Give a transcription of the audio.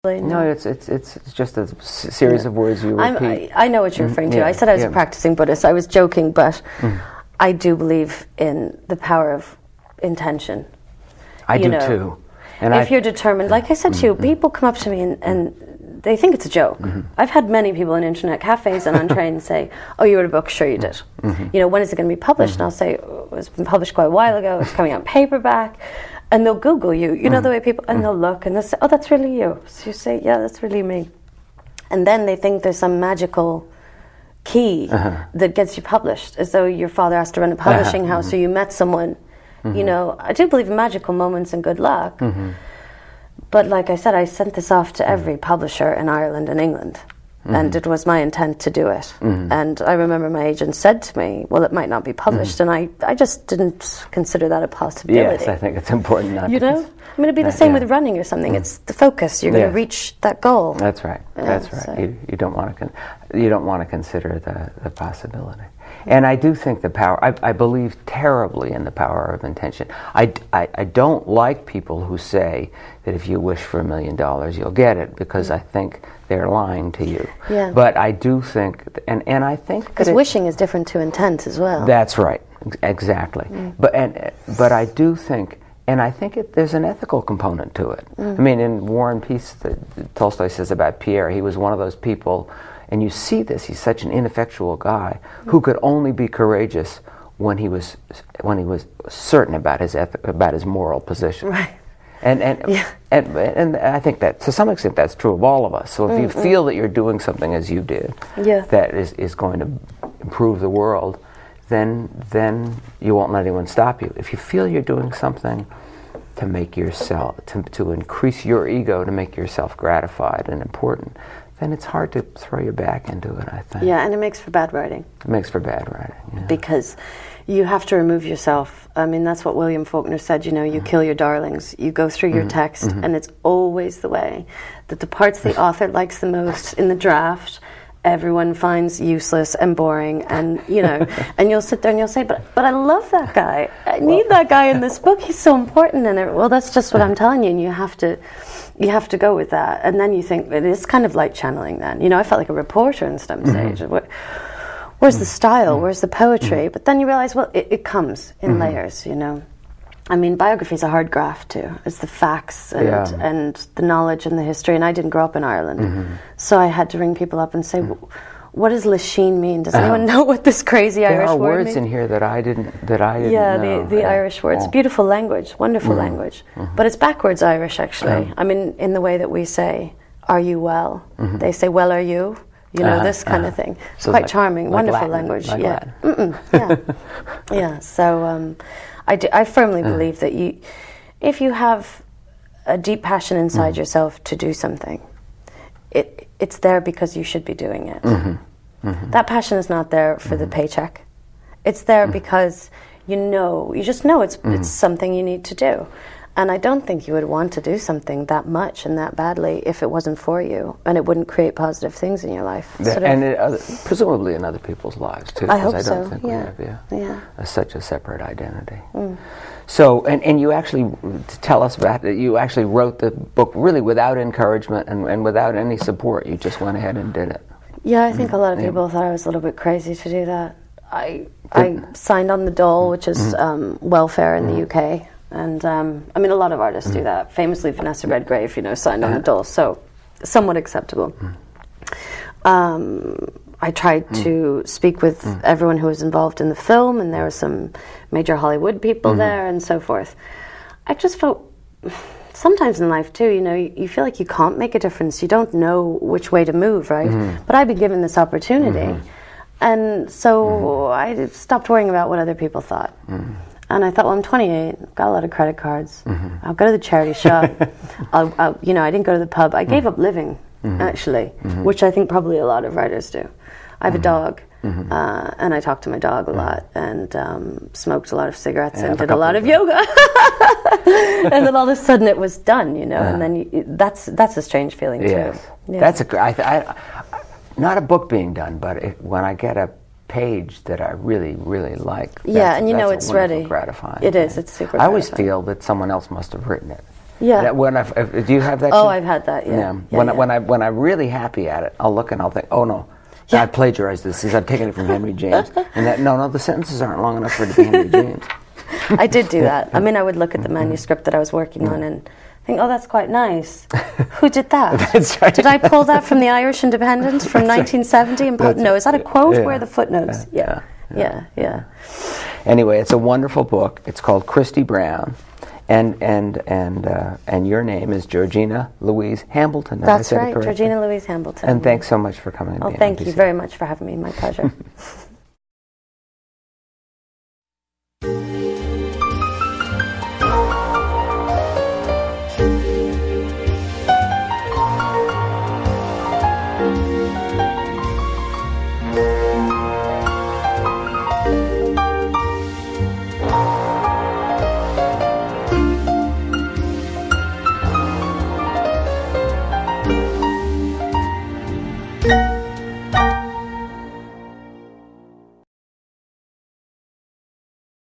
No, it's just a series of words you repeat. I know what you're referring to. I said I was a practicing Buddhist. I was joking, but I do believe in the power of intention. I do too. And if you're determined, like I said to you, people come up to me and they think it's a joke. I've had many people in internet cafes and on trains say, "Oh, you wrote a book? Sure you did. When is it going to be published?" And I'll say, "It's been published quite a while ago. It's coming out in paperback." And they'll Google you, the way people, and they'll look and they'll say, "Oh, that's really you." So you say, "Yeah, that's really me." And then they think there's some magical key that gets you published, as though your father has to run a publishing house or you met someone. I do believe in magical moments and good luck. But like I said, I sent this off to every publisher in Ireland and England. And it was my intent to do it. And I remember my agent said to me, "Well, it might not be published." And I just didn't consider that a possibility. Yes, I think it's important not to. It'd be the same with running or something. It's the focus. You're going to reach that goal. That's right. That's right. So. You don't want to consider the possibility. And I do think the power, I believe terribly in the power of intention. I don't like people who say that if you wish for $1 million, you'll get it, because I think they're lying to you. Yeah. But I do think, and I think... Because wishing is different to intent as well. That's right, exactly. But I do think, and I think there's an ethical component to it. I mean, in War and Peace, Tolstoy says about Pierre, he was one of those people... And you see this, he's such an ineffectual guy who could only be courageous when he was certain about his moral position. Right. And I think that to some extent that's true of all of us. So if you feel that you're doing something as you did that is going to improve the world, then you won't let anyone stop you. If you feel you're doing something to make yourself to increase your ego, to make yourself gratified and important, then it's hard to throw your back into it, I think. Yeah, and it makes for bad writing. It makes for bad writing, yeah. Because you have to remove yourself. I mean, that's what William Faulkner said, you kill your darlings. You go through your text, and it's always the way that the parts the author likes the most in the draft, everyone finds useless and boring, and, and you'll sit there and you'll say, but I love that guy. I need that guy in this book. He's so important. And well, that's just what I'm telling you, and you have to go with that. And then you think, it is kind of like channeling then. I felt like a reporter in some stage. Where's the style? Where's the poetry? But then you realize, well, it comes in layers, I mean, biography is a hard graft too. It's the facts and the knowledge and the history. And I didn't grow up in Ireland. So I had to ring people up and say, what does Lachine mean? Does anyone know what this crazy Irish word means? There are words in here that I didn't know. Yeah, the Irish words. Beautiful language, wonderful language. But it's backwards Irish, actually. I mean, in the way that we say, "Are you well?" They say, "Well, are you?" This kind of thing. It's so quite charming, wonderful Latin, language. Latin. Yeah. So I firmly believe that if you have a deep passion inside yourself to do something, it's there because you should be doing it. That passion is not there for the paycheck. It's there because you just know it's something you need to do. And I don't think you would want to do something that much and that badly if it wasn't for you, and it wouldn't create positive things in your life. Presumably in other people's lives too. I hope I don't so. think we have such a separate identity. So, and you actually, to tell us about it, you actually wrote the book really without encouragement and without any support. You just went ahead and did it. Yeah, I think a lot of people thought I was a little bit crazy to do that. I signed on the dole, which is welfare in the UK. And, I mean, a lot of artists do that. Famously, Vanessa Redgrave, signed on the dole. So, somewhat acceptable. I tried to speak with everyone who was involved in the film, and there were some major Hollywood people there and so forth. I just felt, sometimes in life too, you feel like you can't make a difference. You don't know which way to move, right? But I've been given this opportunity. And so I stopped worrying about what other people thought. And I thought, well, I'm 28, I've got a lot of credit cards. I'll go to the charity shop. I didn't go to the pub. I gave up living, actually, which I think probably a lot of writers do. I have a dog, and I talked to my dog a lot, and smoked a lot of cigarettes, and did a lot of yoga. And then all of a sudden it was done, and then that's a strange feeling too. Yes. That's not a book being done, but when I get a page that I really, really like. And it's ready. Gratifying. It is. It's super. I always feel that someone else must have written it. Yeah. Do you have that? Oh, I've had that. Yeah. When I'm really happy at it, I'll look and I'll think, oh no, I plagiarized this. I've taken it from Henry James. And no, the sentences aren't long enough for it to be Henry James. I did do that. I mean, I would look at the manuscript that I was working on and think, oh, that's quite nice. Who did that? That's right. Did I pull that from the Irish Independent from 1970? No, is that a quote? Yeah. Where are the footnotes? Yeah. Anyway, it's a wonderful book. It's called Christy Brown, and your name is Georgina Louise Hambleton. That's right, Georgina Louise Hambleton. And thanks so much for coming. Oh, thank you very much for having me. My pleasure. Thank you.